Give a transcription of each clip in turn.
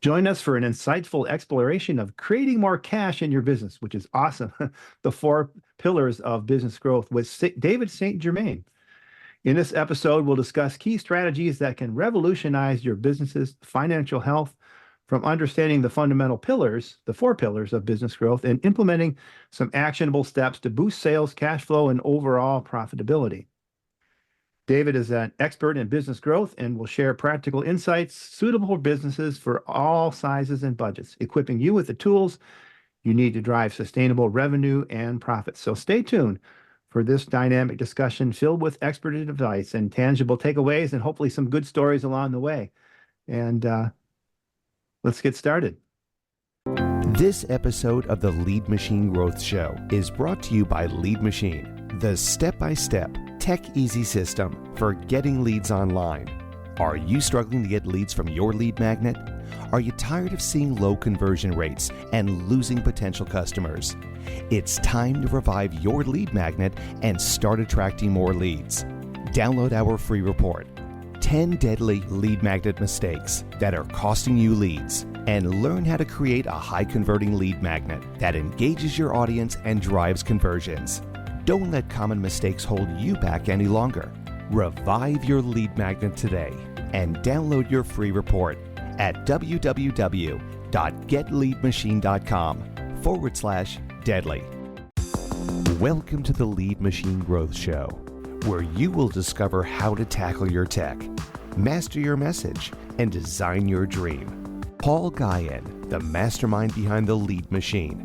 Join us for an insightful exploration of creating more cash in your business, which is awesome. The four pillars of business growth with David St. Germain. In this episode, we'll discuss key strategies that can revolutionize your business's financial health, from understanding the fundamental pillars, the four pillars of business growth, and implementing some actionable steps to boost sales, cash flow, and overall profitability. David is an expert in business growth and will share practical insights suitable for businesses for all sizes and budgets, equipping you with the tools you need to drive sustainable revenue and profits. So stay tuned for this dynamic discussion filled with expert advice and tangible takeaways, and hopefully some good stories along the way. And let's get started. This episode of the Lead Machine Growth Show is brought to you by Lead Machine, the step-by-step tech-easy system for getting leads online. Are you struggling to get leads from your lead magnet? Are you tired of seeing low conversion rates and losing potential customers? It's time to revive your lead magnet and start attracting more leads. Download our free report, 10 Deadly Lead Magnet Mistakes That Are Costing You Leads, and learn how to create a high-converting lead magnet that engages your audience and drives conversions. Don't let common mistakes hold you back any longer. Revive your lead magnet today and download your free report at www.getleadmachine.com/deadly. Welcome to the Lead Machine Growth Show, where you will discover how to tackle your tech, master your message, and design your dream. Paul Guyon, the mastermind behind the Lead Machine,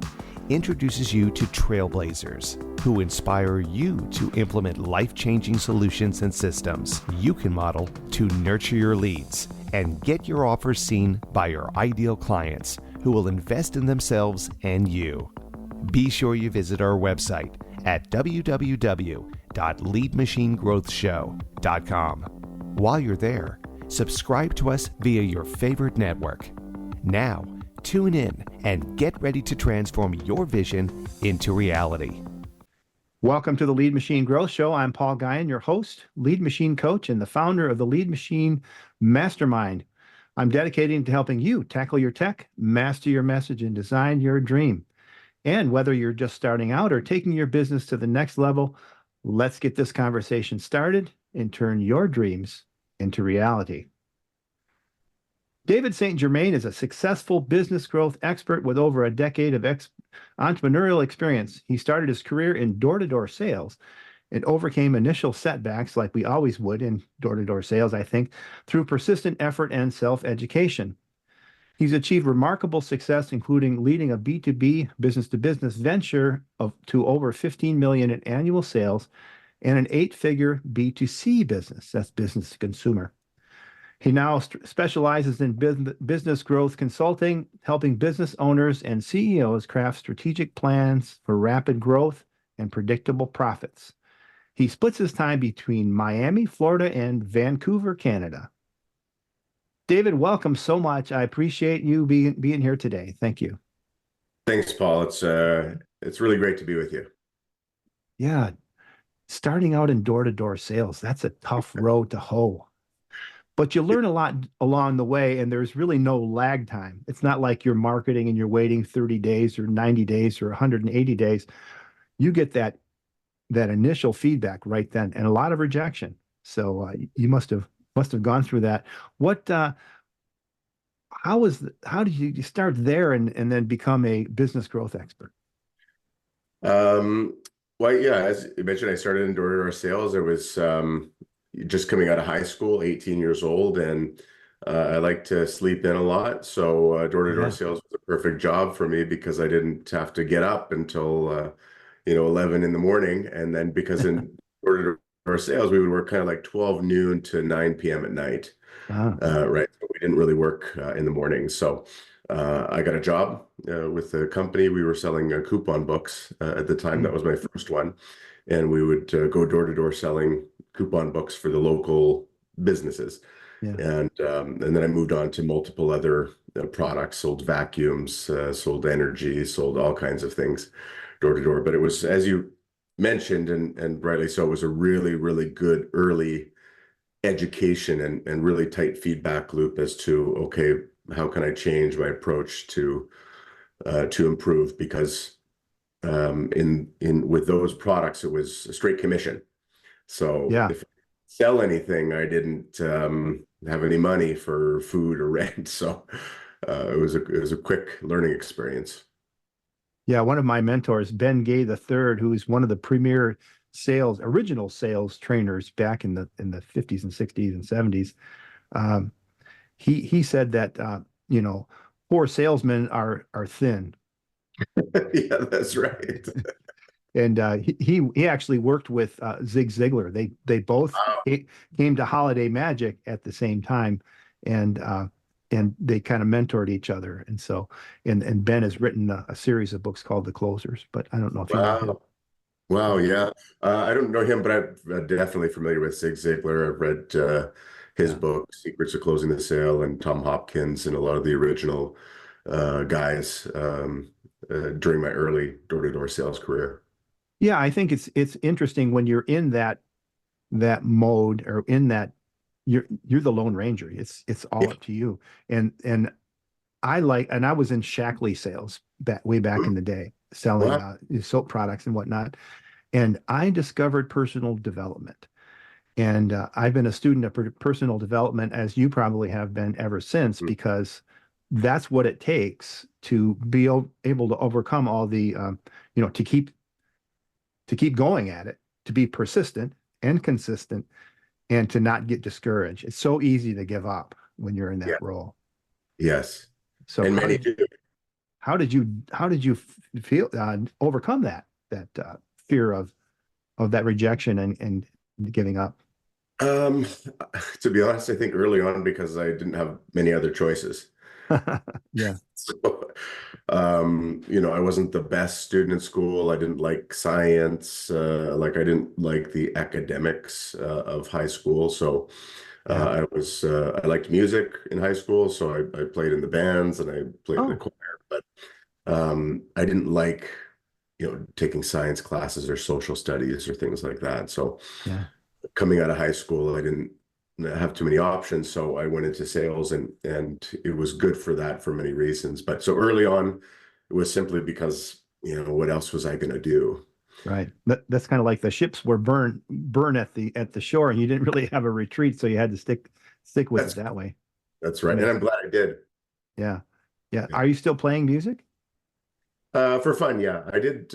introduces you to trailblazers who inspire you to implement life-changing solutions and systems you can model to nurture your leads and get your offers seen by your ideal clients who will invest in themselves and you. Be sure you visit our website at www.leadmachinegrowthshow.com. While you're there, subscribe to us via your favorite network. Now, tune in and get ready to transform your vision into reality. Welcome to the Lead Machine Growth Show. I'm Paul Guyon, your host, lead machine coach, and the founder of the Lead Machine Mastermind. I'm dedicated to helping you tackle your tech, master your message, and design your dream. And whether you're just starting out or taking your business to the next level, let's get this conversation started and turn your dreams into reality. David St. Germain is a successful business growth expert with over a decade of entrepreneurial experience. He started his career in door-to-door sales and overcame initial setbacks, like we always would in door-to-door sales, I think, through persistent effort and self-education. He's achieved remarkable success, including leading a B2B, business-to-business venture to over $15 million in annual sales and an 8-figure B2C business, that's business to consumer. He now specializes in business growth consulting, helping business owners and CEOs craft strategic plans for rapid growth and predictable profits. He splits his time between Miami, Florida, and Vancouver, Canada. David, welcome so much. I appreciate you being here today. Thank you. Thanks, Paul. It's really great to be with you. Yeah, starting out in door-to-door sales, that's a tough road to hoe. But you learn a lot along the way, and there's really no lag time. It's not like you're marketing and you're waiting 30 days or 90 days or 180 days. You get that initial feedback right then, and a lot of rejection. So you must have gone through that. How did you start there and then become a business growth expert? Well, yeah, as you mentioned, I started in door-to-door sales. I was just coming out of high school, 18 years old, and I like to sleep in a lot. So door-to-door sales was a perfect job for me because I didn't have to get up until 11 in the morning. And then because in door-to-door sales, we would work kind of like 12 noon to 9 p.m. at night. Right. So we didn't really work in the morning. So I got a job with the company. We were selling coupon books at the time. That was my first one. And we would go door-to-door selling coupon books for the local businesses. Yeah. And then I moved on to multiple other products, sold vacuums, sold energy, sold all kinds of things door to door. But it was, as you mentioned, and rightly so, it was a really, really good early education and really tight feedback loop as to, okay, how can I change my approach to improve? Because in with those products, it was a straight commission. So Yeah. if I sell anything, I didn't have any money for food or rent. So it was a quick learning experience. Yeah. One of my mentors, Ben Gay III, who's one of the premier original sales trainers back in the 50s and 60s and 70s. Um, he said that poor salesmen are thin. Yeah, that's right. And he actually worked with Zig Ziglar. They both Wow. came to Holiday Magic at the same time, and they kind of mentored each other. And so and Ben has written a series of books called The Closers, but I don't know if you know him. Wow. Wow, Yeah, yeah. I don't know him, but I'm definitely familiar with Zig Ziglar. I've read his yeah, book, Secrets of Closing the Sale, and Tom Hopkins, and a lot of the original guys during my early door-to-door sales career. yeah. I think it's interesting when you're in that mode or in that you're the Lone Ranger. It's all Yeah. up to you. And I was in Shackley sales way back in the day, selling Wow. soap products and whatnot. And I discovered personal development. And I've been a student of personal development, as you probably have been ever since, because that's what it takes to be able to overcome all the, to keep going at it, to be persistent and consistent, and to not get discouraged. It's so easy to give up when you're in Yeah. that role. Yes. So And many do. how did you feel overcome that fear of that rejection and giving up? Um, to be honest, I think early on because I didn't have many other choices. Yeah. So, I wasn't the best student in school. I didn't like science. Like I didn't like the academics of high school. So Yeah. I liked music in high school. So I played in the bands and I played in the Oh, choir. But I didn't like, taking science classes or social studies or things like that. So yeah. coming out of high school, I didn't have too many options, so I went into sales, and it was good for that for many reasons. But so early on, it was simply because what else was I going to do? Right. That's kind of like the ships were burn at the shore, and you didn't really have a retreat, so you had to stick with it That's that way. that's That right, and makes I'm glad I did. Yeah. Yeah. Are you still playing music? For fun, yeah. I did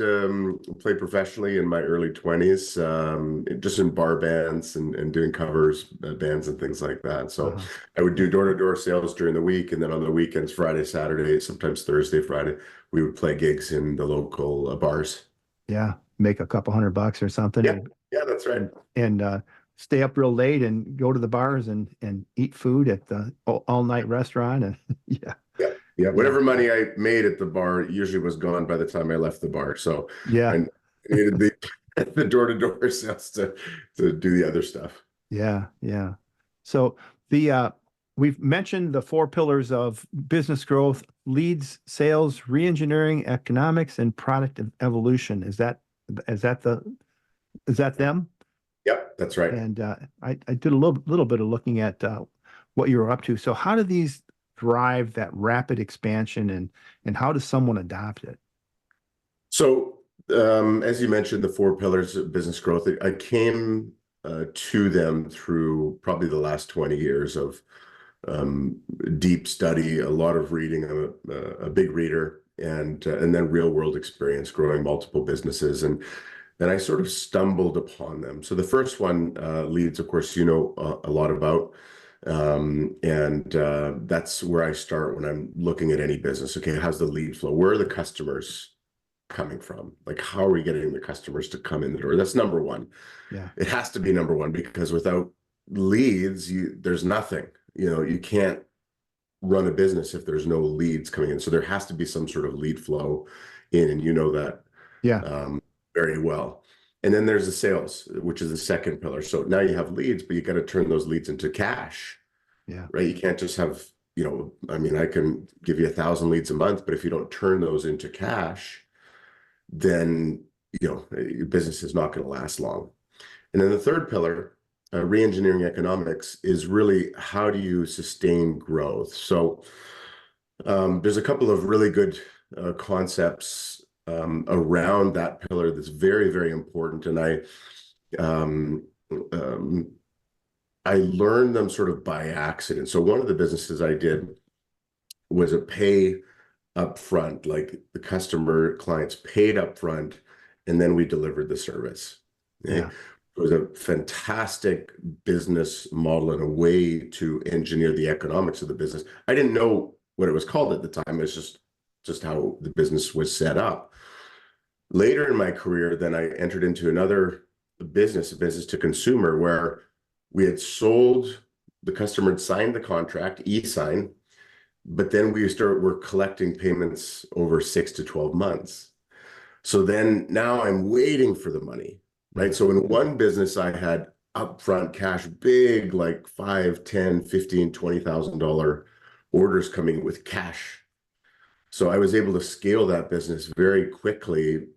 play professionally in my early 20s, just in bar bands and doing covers, bands and things like that. So Uh-huh. I would Yeah. do door-to-door sales during the week, and then on the weekends, Friday, Saturday, sometimes Thursday, Friday, we would play gigs in the local bars. Yeah. Make a couple $100 or something Yeah, yeah, that's right. and stay up real late and go to the bars and eat food at the all night restaurant. And yeah. Yeah, yeah. Yeah. Whatever money I made at the bar usually was gone by the time I left the bar. So Yeah. I needed the door-to-door sales to do the other stuff. Yeah. Yeah. So the we've mentioned the four pillars of business growth: leads, sales, reengineering, economics, and product evolution. Is that the is that them? Yep, that's right. And I did a little bit of looking at what you were up to. So how do these drive that rapid expansion, and how does someone adopt it? So, as you mentioned, the four pillars of business growth, I came to them through probably the last 20 years of um, deep study, a lot of reading. I'm a big reader, and then real world experience growing multiple businesses. And I sort of stumbled upon them. So the first one, leads, of course, a lot about. And that's where I start when I'm looking at any business. Okay, how's the lead flow? Where are the customers coming from? Like, how are we getting the customers to come in the door? That's number one. Yeah. It has to be number one because without leads, there's nothing. You can't run a business if there's no leads coming in. So there has to be some sort of lead flow in, and you know that Yeah. um, very well. And then there's the sales, which is the second pillar. So now you have leads, but you got to turn those leads into cash, Yeah. right? You can't just have, I mean, I can give you 1,000 leads a month, but if you don't turn those into cash, then, your business is not going to last long. And then the third pillar, re-engineering economics, is really how do you sustain growth? So There's a couple of really good concepts around that pillar that's very, very important, and um, um, I learned them sort of by accident. So one of the businesses I did was a pay up front, like the customer clients paid up front, and then we delivered the service. Okay? Yeah. It was a fantastic business model and a way to engineer the economics of the business. I didn't know what it was called at the time. It's just how the business was set up. Later in my career, then I entered into another business, a business to consumer, where we had sold, the customer had signed the contract, e-sign, but then we're collecting payments over 6 to 12 months. So then now I'm waiting for the money, right? Yeah. So in one business, I had upfront cash, big, like 5, 10, 15, $20,000 orders coming with cash. So I was able to scale that business very quickly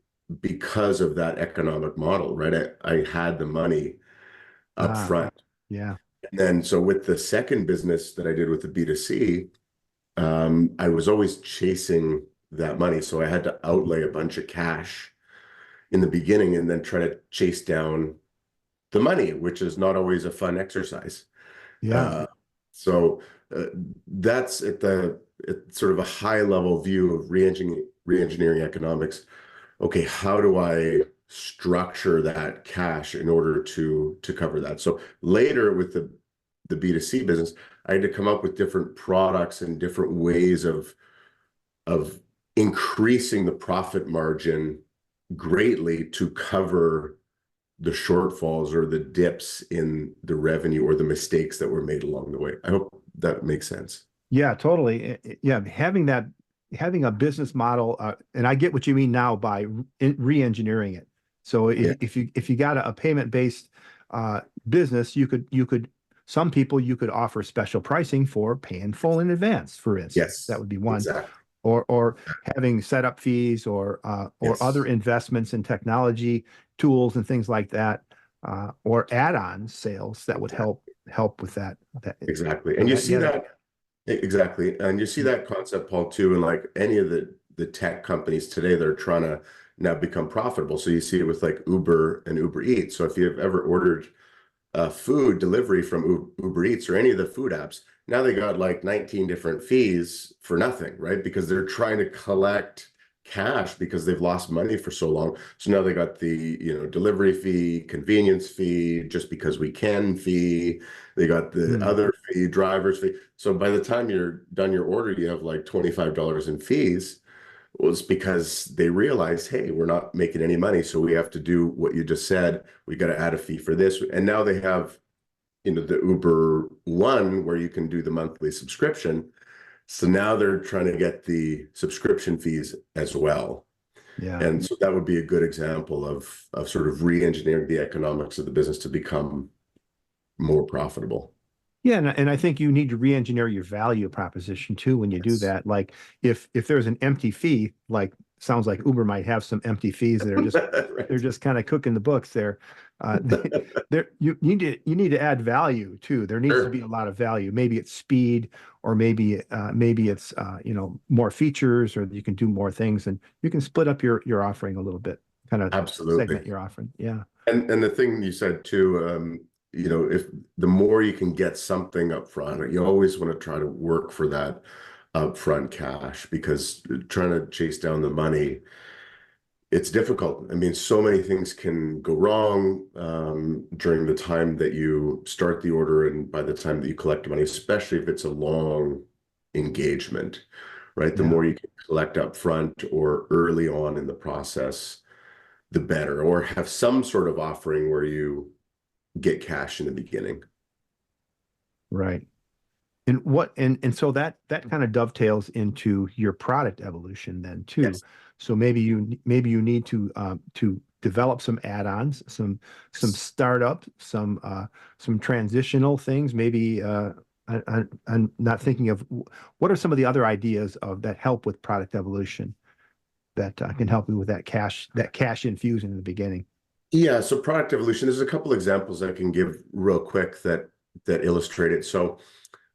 because of that economic model, right? I had the money up Ah, front. yeah. And then, so with the second business that I did with the B2C, I was always chasing that money. So I had to outlay a bunch of cash in the beginning and then try to chase down the money, which is not always a fun exercise. Yeah. Uh, so that's at sort of a high level view of re-engineering economics. Okay, how do I structure that cash in order to cover that? So later with the B2C business, I had to come up with different products and different ways of increasing the profit margin greatly to cover the shortfalls or the dips in the revenue or the mistakes that were made along the way. I hope that makes sense. Yeah, totally. Yeah, having a business model, and I get what you mean now by re-engineering it. So Yeah. if you got a payment-based business, you could some people you could offer special pricing for paying full in advance, for instance. That Yes, would be one. exactly. Or having setup fees or other Yes, investments in technology tools and things like that, or add-on sales that would exactly. help with that. Exactly. So And you that see yeah, that, that exactly. And you see that concept, Paul, too, in like any of the tech companies today that are trying to now become profitable. So you see it with like Uber and Uber Eats. So if you've ever ordered food delivery from Uber Eats or any of the food apps, now they got like 19 different fees for nothing, right? Because they're trying to collect cash because they've lost money for so long. So now they got the, delivery fee, convenience fee, just because we can fee. They got the hmm, other fee, driver's fee. So by the time you're done your order, you have like $25 in fees. Well, it's because they realize, hey, we're not making any money, so we have to do what you just said. We got to add a fee for this. And now they have, the Uber One where you can do the monthly subscription. So now they're trying to get the subscription fees as well. yeah. And so that would be a good example of sort of re-engineering the economics of the business to become more profitable. Yeah, and I think you need to re-engineer your value proposition too when you do Yes. that. Like if there's an empty fee, like sounds like Uber might have some empty fees that are just they're Right. just kind of cooking the books there. There you need to add value too. There needs to be Sure. a lot of value. Maybe it's speed, or maybe it's more features, or you can do more things, and you can split up your offering a little bit, kind of segment Absolutely. your offering. Yeah, And the thing you said too, if the more you can get something up front, you always want to try to work for that upfront cash because trying to chase down the money, it's difficult. I mean, so many things can go wrong during the time that you start the order and by the time that you collect the money, especially if it's a long engagement, right? The yeah. more you can collect up front or early on in the process, the better, or have some sort of offering where you get cash in the beginning. Right. And so that kind of dovetails into your product evolution then too. Yes. So maybe you need to develop some add-ons, some Yes. startup, some transitional things. Maybe I'm not thinking of what are some of the other ideas of that help with product evolution that can help you with that cash infusion in the beginning. Yeah, so product evolution, there's a couple examples I can give real quick that illustrate it. So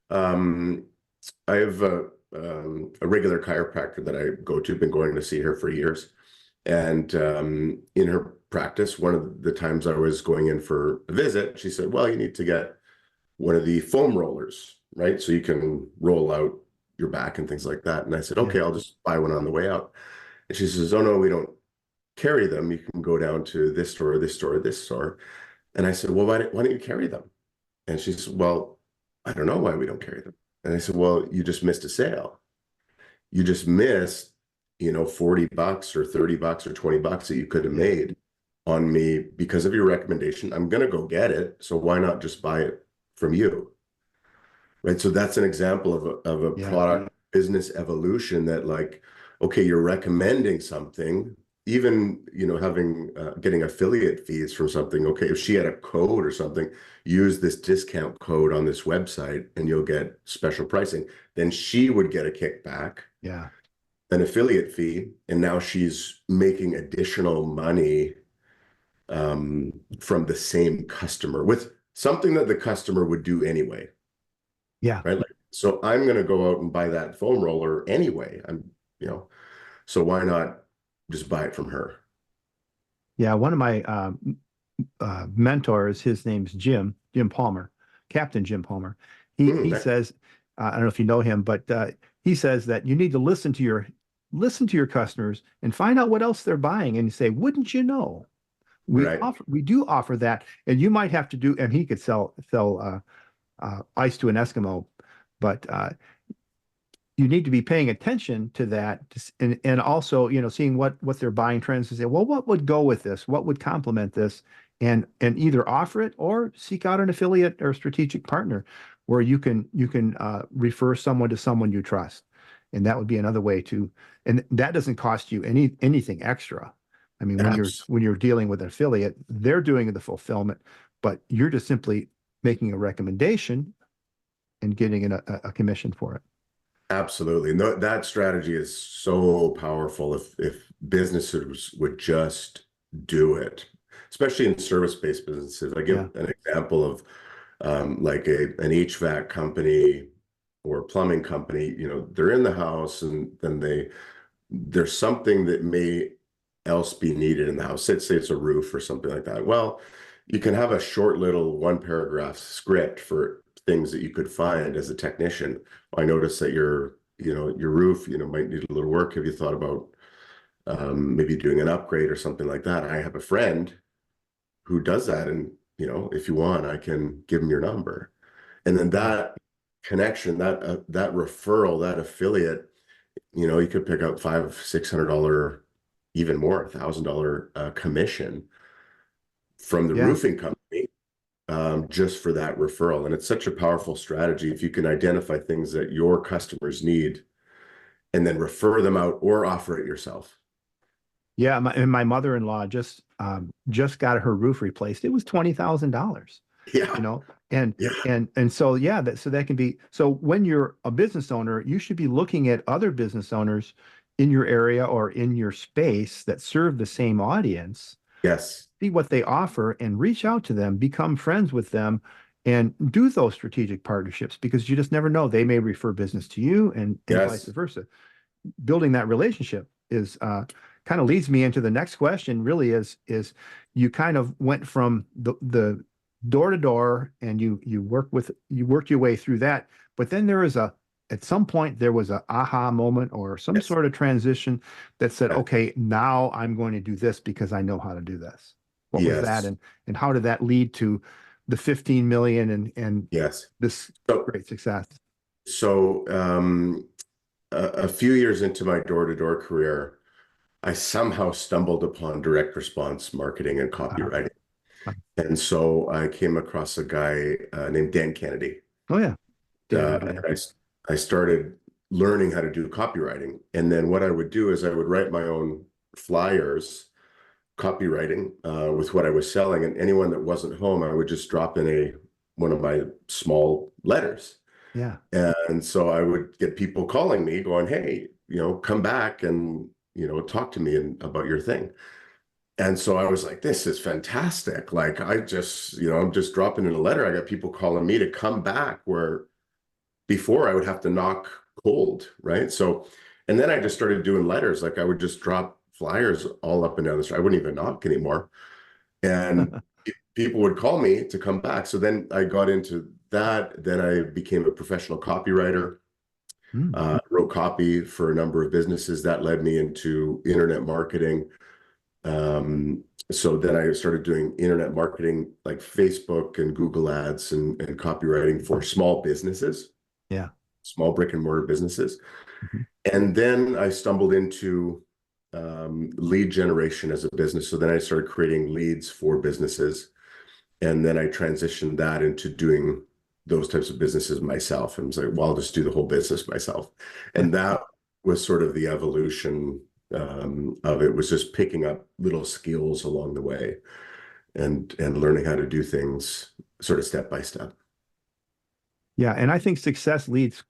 I have a regular chiropractor that I go to, been going to see her for years. And in her practice, one of the times I was going in for a visit, she said, well, you need to get one of the foam rollers, right? So you can roll out your back and things like that. And I said, Yeah. okay, I'll just buy one on the way out. And she says, oh, no, we don't carry them. You can go down to this store, this store, this store. And I said, well, why don't you carry them? And she said, well, I don't know why we don't carry them. And I said, well, you just missed a sale. You just missed, $40 or $30 or $20 that you could have made on me because of your recommendation. I'm going to go get it. So why not just buy it from you? Right. So that's an example of a product business evolution that, like, okay, you're recommending something, even, getting affiliate fees from something. Okay, if she had a code or something, use this discount code on this website and you'll get special pricing. Then she would get a kickback, Yeah. an affiliate fee, and now she's making additional money from the same customer with something that the customer would do anyway. Yeah. Right. Like, so I'm going to go out and buy that foam roller anyway. So why not just buy it from her? Yeah. One of my mentors, his name's Jim Palmer, Captain Jim Palmer. He says, I don't know if you know him, but he says that you need to listen to your customers and find out what else they're buying, and say, wouldn't you know? We do offer that, and you might have to do. And he could sell ice to an Eskimo, but you need to be paying attention to that, and also, seeing what their buying trends, and say, well, what would go with this? What would complement this? And either offer it or seek out an affiliate or strategic partner where you can refer someone to someone you trust. And that would be another way to, and that doesn't cost you anything extra. I mean, when you're dealing with an affiliate, they're doing the fulfillment, but you're just simply making a recommendation and getting a commission for it. Absolutely. No, that strategy is so powerful if businesses would just do it, especially in service-based businesses. I give an example of like an HVAC company or plumbing company. They're in the house, and then there's something that may else be needed in the house. Say it's a roof or something like that. Well, you can have a short little one paragraph script for things that you could find as a technician. I noticed that your roof, might need a little work. Have you thought about maybe doing an upgrade or something like that? I have a friend who does that, and if you want, I can give him your number. And then that connection, that referral, that affiliate, you could pick up $500-$600, even more, $1,000 commission from the roofing company, just for that referral. And it's such a powerful strategy if you can identify things that your customers need and then refer them out or offer it yourself. Yeah, my mother-in-law just got her roof replaced. It was $20,000. Yeah. And so that can be, so when you're a business owner, you should be looking at other business owners in your area or in your space that serve the same audience. Yes. See what they offer and reach out to them, become friends with them, and do those strategic partnerships, because you just never know. They may refer business to you, and vice versa. Building that relationship is kind of leads me into the next question, really, is you kind of went from the door to door, and you worked your way through that. But then at some point there was a aha moment or some sort of transition that said, okay, now I'm going to do this because I know how to do this. What was that? And how did that lead to the 15 million and this great success? So a few years into my door-to-door career, I somehow stumbled upon direct response marketing and copywriting. And so I came across a guy named Dan Kennedy. Oh, yeah. I started learning how to do copywriting. And then what I would do is I would write my own flyers, copywriting with what I was selling. And anyone that wasn't home, I would just drop in one of my small letters. Yeah. And so I would get people calling me going, hey, come back and, talk to me about your thing. And so I was like, this is fantastic. Like, I'm just dropping in a letter. I got people calling me to come back, where before I would have to knock cold, right? So, and then I just started doing letters. Like I would just drop flyers all up and down the street. I wouldn't even knock anymore. And people would call me to come back. So then I got into that. Then I became a professional copywriter, Hmm. wrote copy for a number of businesses. That led me into internet marketing. So then I started doing internet marketing like Facebook and Google ads and copywriting for small businesses, Yeah. small brick and mortar businesses. Mhm. And then I stumbled into lead generation as a business. So then I started creating leads for businesses. And then I transitioned that into doing those types of businesses myself. And was like, well, I'll just do the whole business myself. And that was sort of the evolution of it, was just picking up little skills along the way and learning how to do things sort of step by step. Yeah, and I think success leaves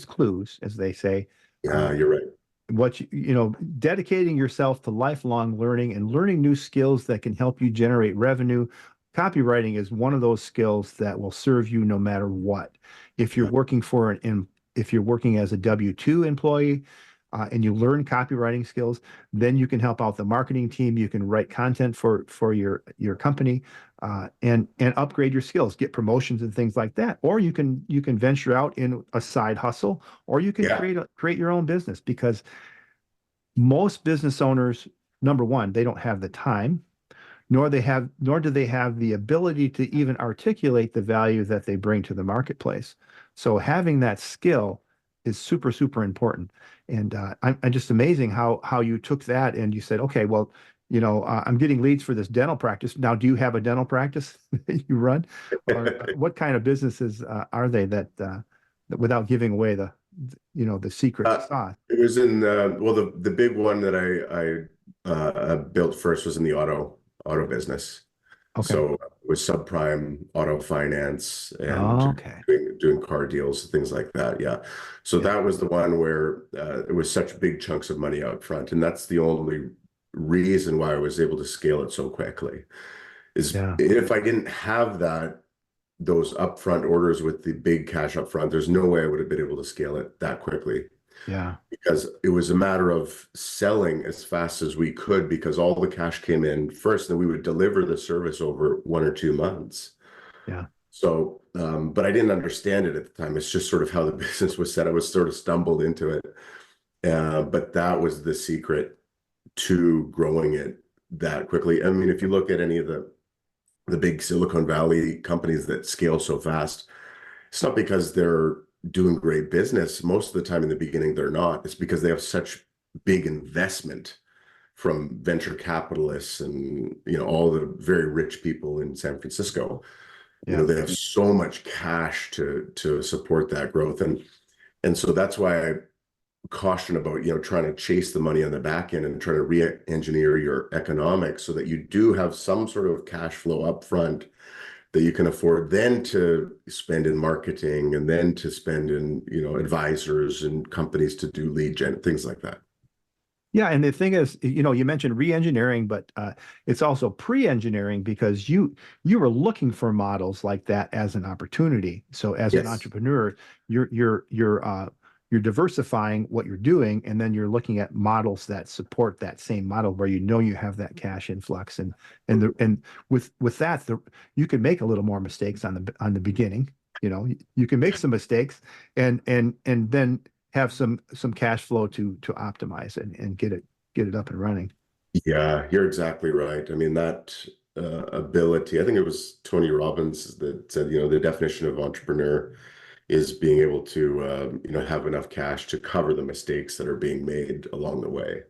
clues, as they say. Yeah, Uh, you're right. what dedicating yourself to lifelong learning and learning new skills that can help you generate revenue. Copywriting is one of those skills that will serve you no matter what. If you're Yeah. working if you're working as a W-2 employee, and you learn copywriting skills, then you can help out the marketing team. You can write content for your company, and upgrade your skills, get promotions and things like that. Or you can venture out in a side hustle, or you can Yeah. create your own business, because most business owners, number one, they don't have the time, nor do they have the ability to even articulate the value that they bring to the marketplace. So having that skill is super, super important. And I'm just amazing how you took that and you said, okay, well, I'm getting leads for this dental practice. Now, do you have a dental practice that you run, or what kind of businesses are they that without giving away the secret Uh, sauce? it was in well, the big one that I built first was in the auto business. Okay. So it was subprime auto finance and Okay. doing car deals, things like that. Yeah. So Yeah. that was the one where it was such big chunks of money out front. And that's the only reason why I was able to scale it so quickly. Is Yeah. if I didn't have those upfront orders with the big cash up front, there's no way I would have been able to scale it that quickly, Yeah. because it was a matter of selling as fast as we could, because all the cash came in first, and we would deliver the service over 1 or 2 months. Yeah. So, but I didn't understand it at the time. It's just sort of how the business was set. I was sort of stumbled into it. But that was the secret to growing it that quickly. I mean, if you look at any of the big Silicon Valley companies that scale so fast, it's not because they're doing great business. Most of the time in the beginning, they're not. It's because they have such big investment from venture capitalists and all the very rich people in San Francisco. Yeah. They have so much cash to support that growth. And so that's why I caution about trying to chase the money on the back end and trying to re-engineer your economics so that you do have some sort of cash flow up front that you can afford then to spend in marketing, and then to spend in advisors and companies to do lead gen, things like that. Yeah, and the thing is, you mentioned re-engineering, but it's also pre-engineering, because you were looking for models like that as an opportunity. So as an Yes. entrepreneur, you're diversifying what you're doing, and then you're looking at models that support that same model where you have that cash influx, and with that, you can make a little more mistakes on the beginning. You can make some mistakes, and then have some cash flow to optimize and get it up and running. Yeah, you're exactly right. I mean, that ability, I think it was Tony Robbins that said, the definition of entrepreneur is being able to, have enough cash to cover the mistakes that are being made along the way,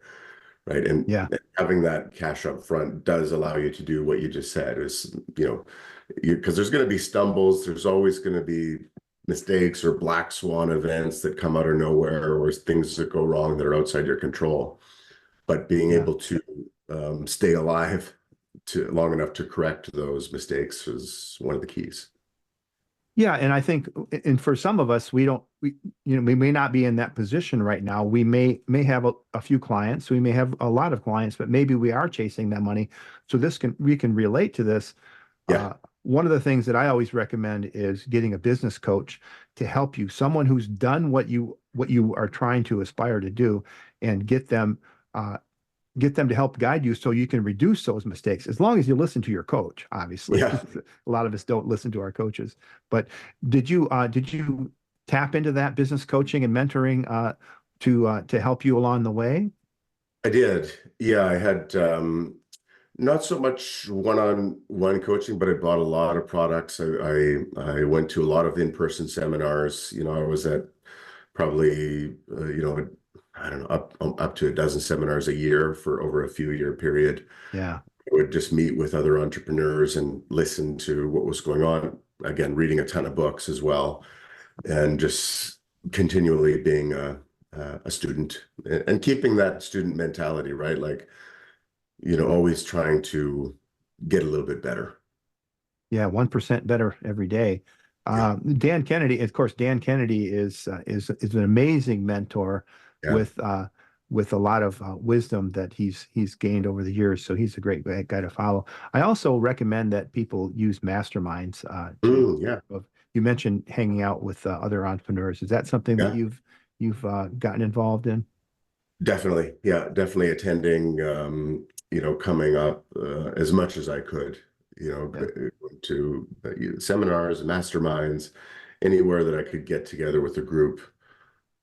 right? And Yeah. having that cash up front does allow you to do what you just said, is, because there's going to be stumbles, there's always going to be mistakes or black swan events that come out of nowhere, or things that go wrong that are outside your control. But being Yeah. able to stay alive to long enough to correct those mistakes is one of the keys. Yeah, and I think, and for some of us, we may not be in that position right now. We may have a few clients, we may have a lot of clients, but maybe we are chasing that money. So we can relate to this. Yeah. one of the things that I always recommend is getting a business coach to help you, someone who's done what you are trying to aspire to do, and uh, get them to help guide you so you can reduce those mistakes. As long as you listen to your coach, obviously. Yeah, A lot of us don't listen to our coaches. But did you tap into that business coaching and mentoring to help you along the way? I did. Yeah, I had not so much one-on-one coaching, but I bought a lot of products. I went to a lot of in-person seminars. I was at probably I don't know, up to a dozen seminars a year for over a few year period. Yeah. I would just meet with other entrepreneurs and listen to what was going on. Again, reading a ton of books as well, and just continually being a student and keeping that student mentality, right? Like, always trying to get a little bit better. Yeah, 1% better every day. Yeah. Dan Kennedy, of course, Dan Kennedy is an amazing mentor Yeah. with a lot of wisdom that he's gained over the years. So he's a great guy to follow. I also recommend that people use masterminds. Yeah. You mentioned hanging out with other entrepreneurs. Is that something that Yeah. you've gotten involved in? Definitely. Yeah. Definitely attending, coming up as much as I could, Yeah. to seminars, masterminds, anywhere that I could get together with a group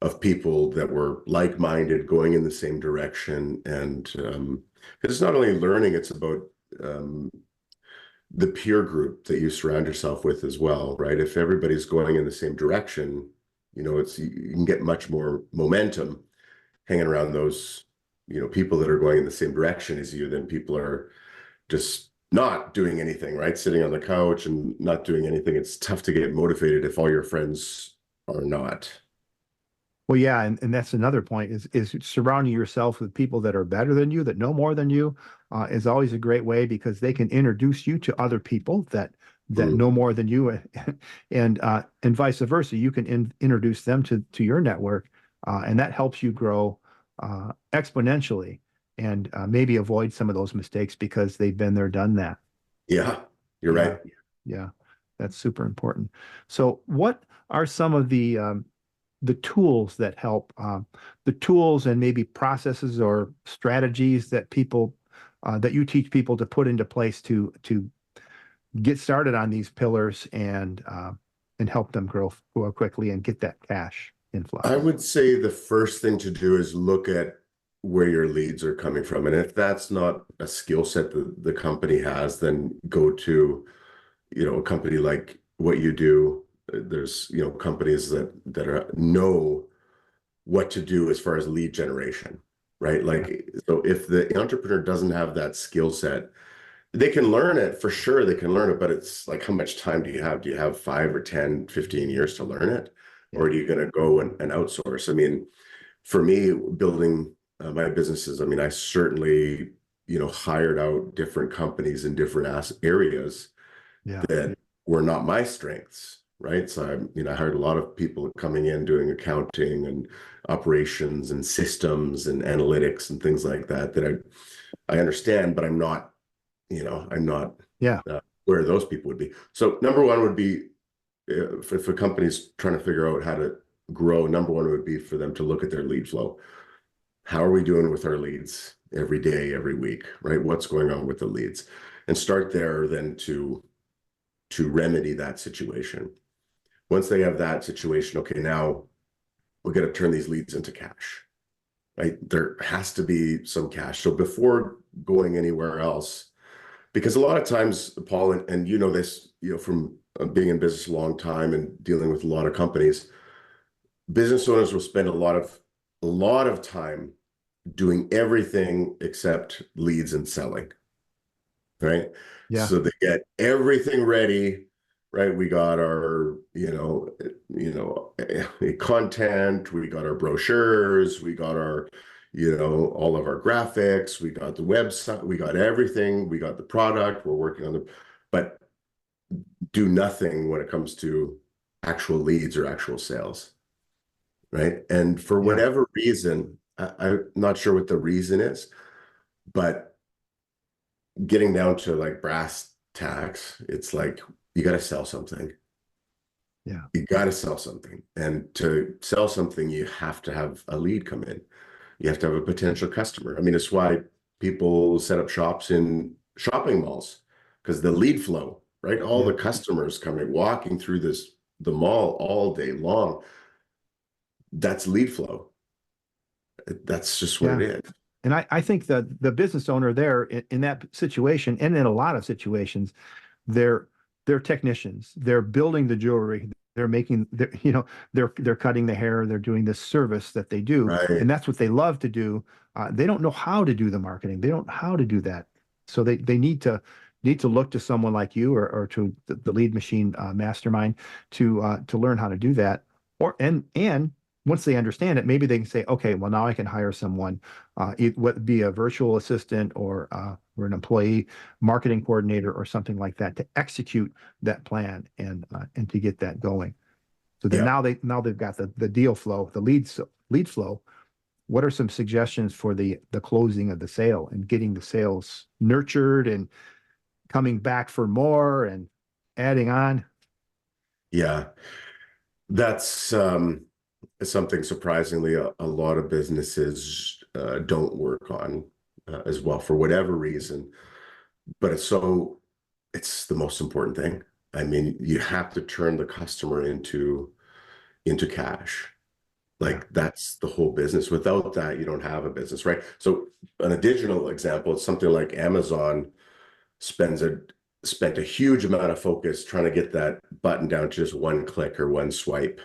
of people that were like-minded, going in the same direction. And because it's not only learning, it's about um, the peer group that you surround yourself with as well, right? If everybody's going in the same direction, you can get much more momentum hanging around those, people that are going in the same direction as you than people are just not doing anything, right? Sitting on the couch and not doing anything. It's tough to get motivated if all your friends are not. Well, yeah, and that's another point is surrounding yourself with people that are better than you, that know more than you, is always a great way because they can introduce you to other people that Mm, know more than you, and vice versa. You can introduce them to your network, and that helps you grow exponentially, and maybe avoid some of those mistakes because they've been there, done that. yeah, you're Yeah, right. yeah, that's super important. So, what are some of the tools that help, the tools and maybe processes or strategies that people that you teach people to put into place to get started on these pillars and help them grow quickly and get that cash influx? I would say the first thing to do is look at where your leads are coming from. And if that's not a skill set that the company has, then go to, a company like what you do. There's, companies that know what to do as far as lead generation, right? Yeah, Like, so if the entrepreneur doesn't have that skill set, they can learn it for sure. They can learn it, but it's like, how much time do you have? Do you have 5 or 10, 15 years to learn it? Or yeah, are you going to go and outsource? I mean, for me, building my businesses, I mean, I certainly, hired out different companies in different areas yeah, that were not my strengths, right? So I hired a lot of people coming in doing accounting and operations and systems and analytics and things like that I understand, but I'm not yeah, where those people would be. So number one would be if a company's trying to figure out how to grow, number one would be for them to look at their lead flow. How are we doing with our leads every day, every week, right? What's going on with the leads? And start there then to remedy that situation. Once they have that situation, okay, now we're going to turn these leads into cash, right? There has to be some cash. So before going anywhere else, because a lot of times, Paul, and you know this, from being in business a long time and dealing with a lot of companies, business owners will spend a lot of time doing everything except leads and selling, right? yeah, So they get everything ready, right? We got our, content, we got our brochures, we got our, all of our graphics, we got the website, we got everything, we got the product, we're working on but do nothing when it comes to actual leads or actual sales, right? And for yeah, whatever reason, I'm not sure what the reason is, but getting down to like brass tax. It's like, you got to sell something. Yeah. You got to sell something. And to sell something, you have to have a lead come in. You have to have a potential customer. I mean, it's why people set up shops in shopping malls, because the lead flow, right? All Yeah. the customers coming, walking through the mall all day long. That's lead flow. That's just what Yeah. it is. And I think that the business owner there in that situation, and in a lot of situations, they're they're technicians. They're building the jewelry. They're making, they're cutting the hair. They're doing this service that they do, Right. and that's what they love to do. They don't know how to do the marketing. They don't know how to do that. So they need to look to someone like you, or to the lead machine mastermind to learn how to do that. And once they understand it, maybe they can say, okay, well, now I can hire someone, be a virtual assistant, or an employee marketing coordinator or something like that, to execute that plan and to get that going. So then Yeah. now they've got the deal flow, the lead flow. What are some suggestions for the closing of the sale and getting the sales nurtured and coming back for more and adding on? Yeah. That's something surprisingly a lot of businesses don't work on as well for whatever reason. But it's the most important thing. I mean, you have to turn the customer into cash. Yeah. Like, that's the whole business. Without that, you don't have a business, right? So on a digital example, it's something like Amazon spends a spent a huge amount of focus trying to get that button down to just one click or one swipe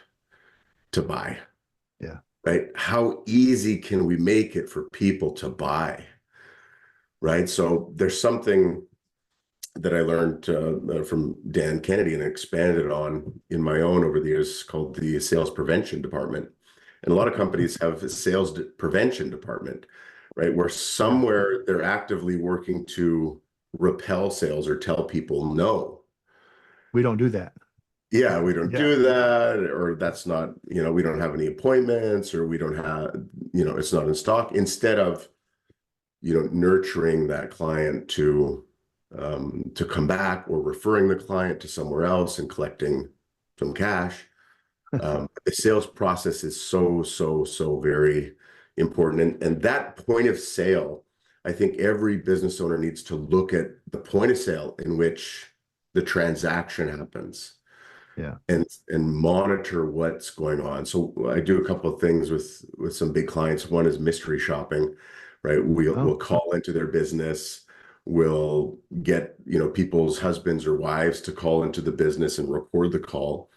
to buy, Yeah. right? How easy can we make it for people to buy, right? So there's something that I learned from Dan Kennedy and expanded on in my own over the years, called the sales prevention department. And a lot of companies have a sales prevention department, right? Where Yeah. somewhere they're actively working to repel sales or tell people no. We don't do that. Yeah, we don't Yeah. do that, or that's not, we don't have any appointments, or we don't have, it's not in stock. Instead of, nurturing that client to come back, or referring the client to somewhere else and collecting some cash. The sales process is so very important. And that point of sale, I think every business owner needs to look at the point of sale in which the transaction happens, Yeah. and monitor what's going on. So I do a couple of things with some big clients. One is mystery shopping, right? We'll Oh, call into their business. We'll get, people's husbands or wives to call into the business and record the call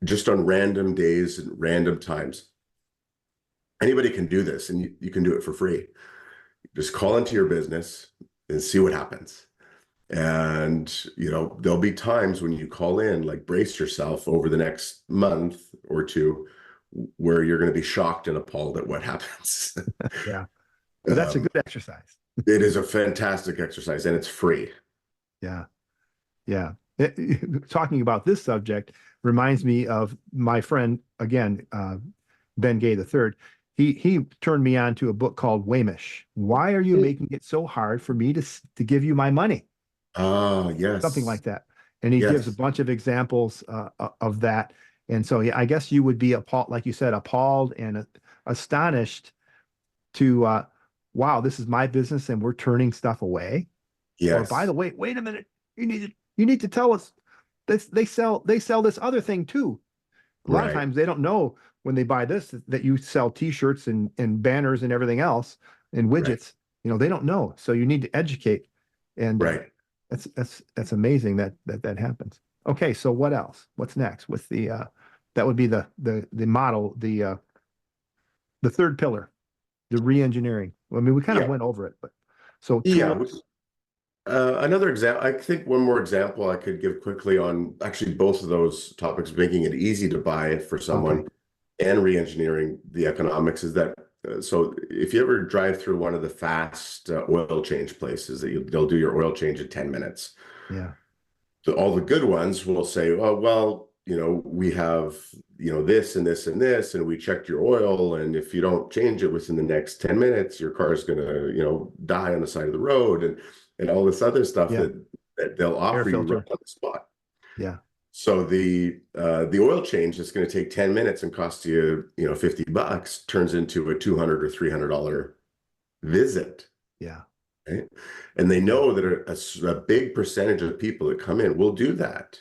just on random days and random times. Anybody can do this, and you can do it for free. Just call into your business and see what happens. And, there'll be times when you call in, like, brace yourself over the next month or two, where you're going to be shocked and appalled at what happens. yeah. But that's a Um, good exercise. it is a fantastic exercise, and it's free. Yeah. Yeah. Talking about this subject reminds me of my friend again, Ben Gay III. He turned me on to a book called Wamish. Why are you making it so hard for me to give you my money? Ah, Something yes. like that. And he gives a Yes. bunch of examples of that. And so yeah, I guess you would be appalled, like you said, appalled and astonished to, wow, this is my business and we're turning stuff away. Or by the Yes. way, wait a minute, you need to tell us this, they sell this other thing too. A lot of Right. times they don't know when they buy this that you sell t-shirts and banners and everything else and Right. widgets. They don't know. So you need to educate. And Right. that's amazing that happens. Okay, so what else? What's next with that would be the model, the third pillar, the re-engineering. I mean, we kind of Yeah. went over it, but so Yeah. tools. Another example, I think one more example I could give quickly on actually both of those topics, making it easy to buy for Okay. someone and re-engineering the economics, is that so if you ever drive through one of the fast oil change places, they'll do your oil change in 10 minutes. Yeah. So all the good ones will say, oh, well, we have, this and this and this, and we checked your oil, and if you don't change it within the next 10 minutes, your car is going to, die on the side of the road, and all this other stuff Yeah. that that they'll Air offer you filter. right on the spot. Yeah. So the oil change that's going to take 10 minutes and cost you, $50 turns into a $200 or $300 visit. Yeah. Right? And they know that a big percentage of people that come in will do that.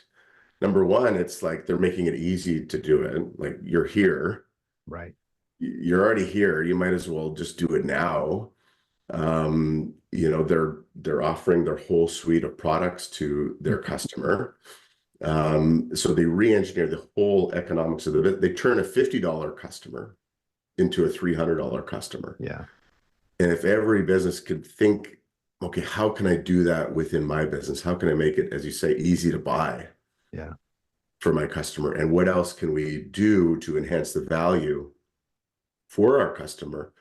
Number one, it's like they're making it easy to do it. Like, you're here, Right. you're already here. You might as well just do it now. They're offering their whole suite of products to their customer. So they re-engineer the whole economics of it. They turn a $50 customer into a $300 customer. Yeah. And if every business could think, okay, how can I do that within my business? How can I make it, as you say, easy to buy Yeah. for my customer? And what else can we do to enhance the value for our customer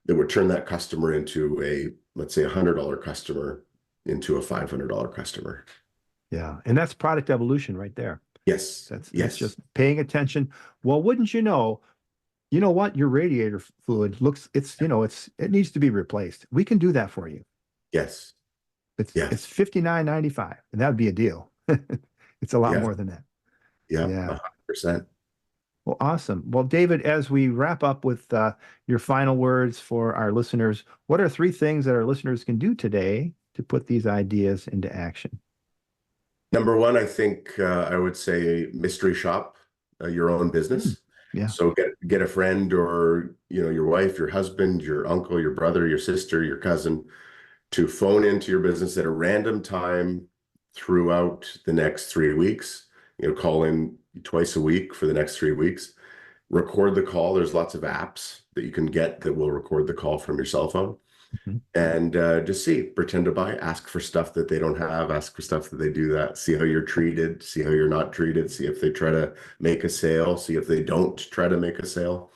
that would turn that customer into let's say, $100 customer into a $500 customer? Yeah. And that's product evolution right there. Yes. That's Yes. just paying attention. Well, wouldn't you know what? Your radiator fluid it needs to be replaced. We can do that for you. Yes. It's Yes. $59.95, and that would be a deal. It's a lot Yeah. more than that. Yeah. Yeah. 100%. Well, awesome. Well, David, as we wrap up with your final words for our listeners, what are 3 things that our listeners can do today to put these ideas into action? Number one, I think I would say mystery shop your own business. Yeah. So get a friend, or your wife, your husband, your uncle, your brother, your sister, your cousin, to phone into your business at a random time throughout the next 3 weeks. Call in twice a week for the next 3 weeks. Record the call. There's lots of apps that you can get that will record the call from your cell phone. Mm-hmm. And just pretend to buy, ask for stuff that they don't have, ask for stuff that they do that, see how you're treated, see how you're not treated, see if they try to make a sale, see if they don't try to make a sale.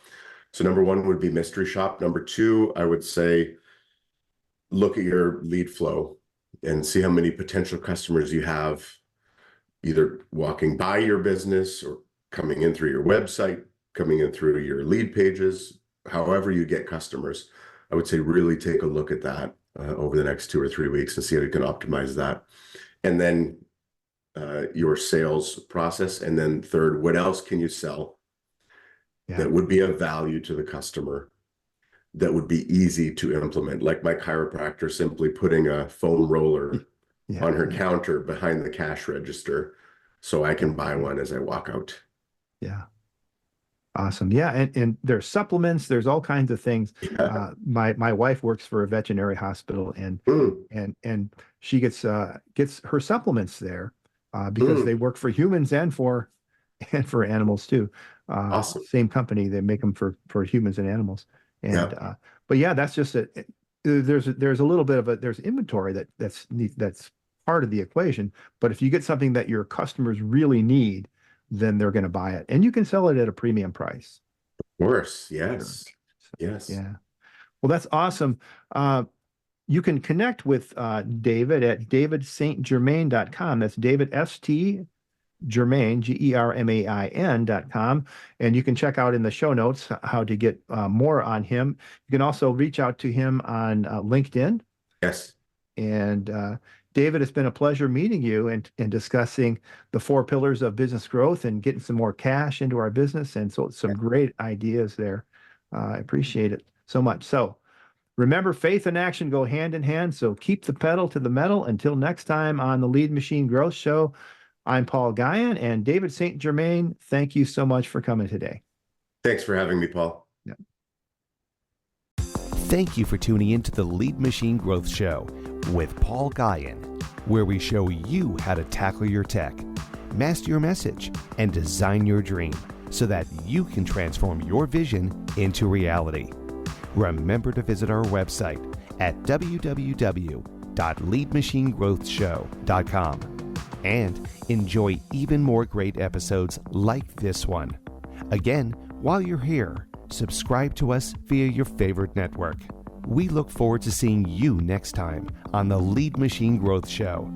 So number one would be mystery shop. Number two, I would say, look at your lead flow and see how many potential customers you have, either walking by your business or coming in through your website, coming in through your lead pages, however you get customers. I would say really take a look at that over the next 2 or 3 weeks and see how you can optimize that. And then your sales process. And then third, what else can you sell that would be of value to the customer, that would be easy to implement? Like my chiropractor simply putting a foam roller on her counter behind the cash register so I can buy one as I walk out. Yeah. Awesome. Yeah. And there's supplements, there's all kinds of things. Yeah. My wife works for a veterinary hospital, and she gets her supplements there because they work for humans and for animals too. Awesome. Same company, they make them for humans and animals. And but yeah, that's just there's a little bit of there's inventory that's part of the equation. But if you get something that your customers really need, then they're going to buy it, and you can sell it at a premium price. Of course. Yes. Sure. Yes. Yeah. Well, that's awesome. You can connect with David at davidstgermain.com. That's David St. Germain, GERMAIN.com. And you can check out in the show notes how to get more on him. You can also reach out to him on LinkedIn. Yes. And David, it's been a pleasure meeting you and discussing the 4 pillars of business growth and getting some more cash into our business. And so some great ideas there. I appreciate it so much. So remember, faith and action go hand in hand. So keep the pedal to the metal. Until next time on the Lead Machine Growth Show, I'm Paul Guyon, and David St. Germain, thank you so much for coming today. Thanks for having me, Paul. Yeah. Thank you for tuning in to the Lead Machine Growth Show with Paul Guyon, where we show you how to tackle your tech, master your message, and design your dream so that you can transform your vision into reality. Remember to visit our website at www.leadmachinegrowthshow.com and enjoy even more great episodes like this one. Again, while you're here, subscribe to us via your favorite network. We look forward to seeing you next time on the Lead Machine Growth Show.